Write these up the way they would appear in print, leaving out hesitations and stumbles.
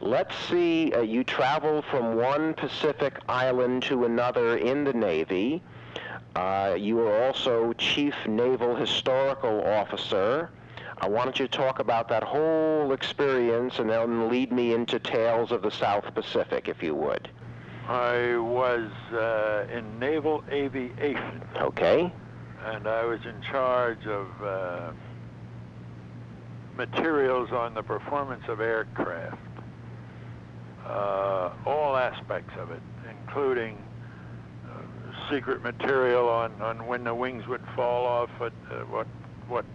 Let's see, you traveled from one Pacific island to another in the Navy. You were also Chief Naval Historical Officer. Why don't you talk about that whole experience and then lead me into Tales of the South Pacific, if you would. I was in naval aviation. Okay. And I was in charge of materials on the performance of aircraft. All aspects of it, including secret material on when the wings would fall off, what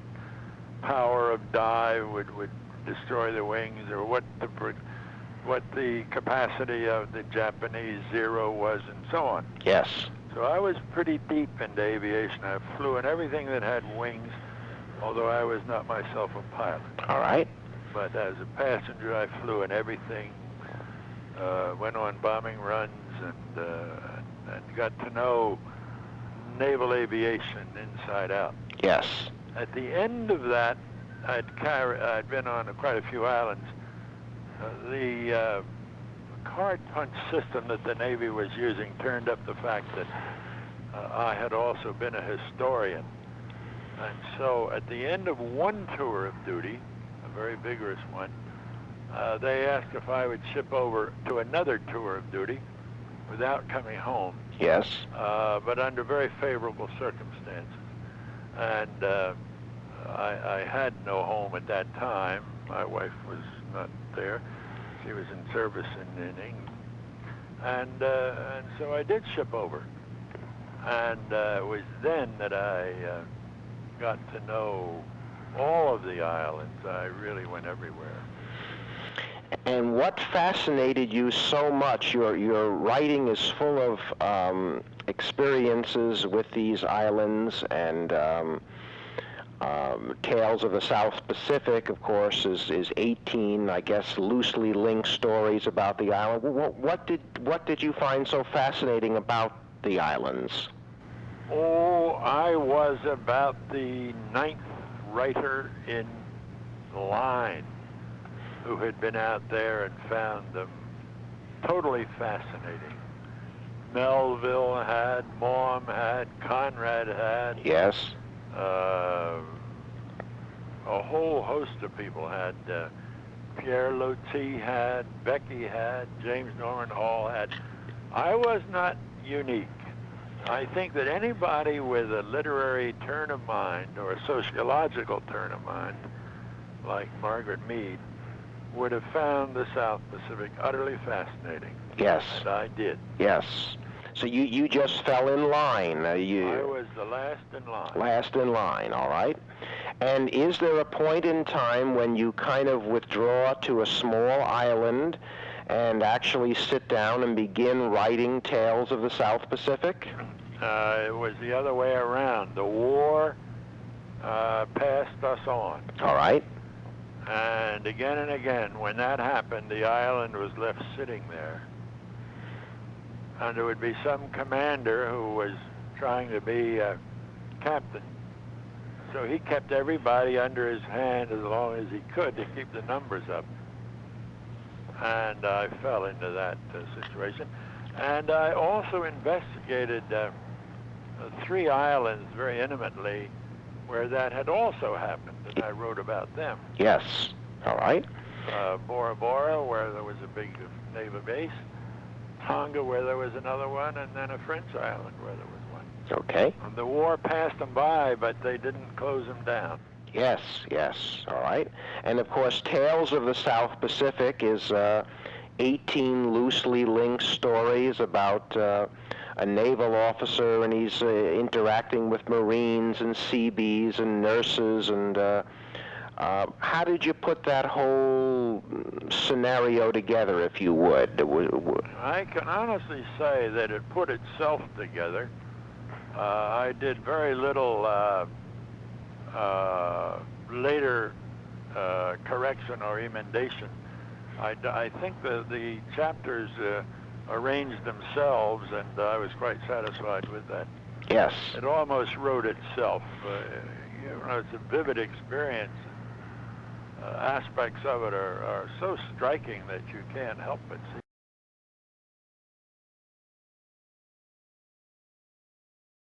power of dive would destroy the wings, or what the capacity of the Japanese Zero was, and so on. Yes. So I was pretty deep into aviation. I flew in everything that had wings, although I was not myself a pilot. All right. But as a passenger, I flew in everything, went on bombing runs, and got to know naval aviation inside out. Yes. At the end of that, I'd been on quite a few islands. The card punch system that the Navy was using turned up the fact that I had also been a historian. And so at the end of one tour of duty, a very vigorous one, they asked if I would ship over to another tour of duty without coming home. Yes. But under very favorable circumstances. And I had no home at that time. My wife was not there. She was in service in England. And so I did ship over. And it was then that I got to know all of the islands. I really went everywhere. And what fascinated you so much? Your writing is full of experiences with these islands, and Tales of the South Pacific, of course, is 18, I guess, loosely linked stories about the island. What did you find so fascinating about the islands? Oh, I was about the 9th writer in line who had been out there and found them totally fascinating. Melville had, Maum had, Conrad had. Yes. A whole host of people had. Pierre Loti had, Becky had, James Norman Hall had. I was not unique. I think that anybody with a literary turn of mind or a sociological turn of mind, like Margaret Mead, would have found the South Pacific utterly fascinating. Yes. And I did. Yes. So you just fell in line. I was the last in line. Last in line, all right. And is there a point in time when you kind of withdraw to a small island and actually sit down and begin writing Tales of the South Pacific? It was the other way around. The war passed us on. All right. And again, when that happened, the island was left sitting there. And there would be some commander who was trying to be a captain. So he kept everybody under his hand as long as he could to keep the numbers up. And I fell into that situation. And I also investigated 3 islands very intimately where that had also happened, and I wrote about them. Yes. All right. Bora Bora, where there was a big naval base. Tonga, where there was another one, and then a French island where there was one. Okay. And the war passed them by, but they didn't close them down. Yes, yes, all right. And of course, Tales of the South Pacific is 18 loosely linked stories about a naval officer, and he's interacting with Marines and Seabees and nurses, and how did you put that whole scenario together, if you would? I can honestly say that it put itself together. I did very little later correction or emendation. I think the chapters arranged themselves, and I was quite satisfied with that. Yes. It almost wrote itself. It's a vivid experience. aspects of it are so striking that you can't help but see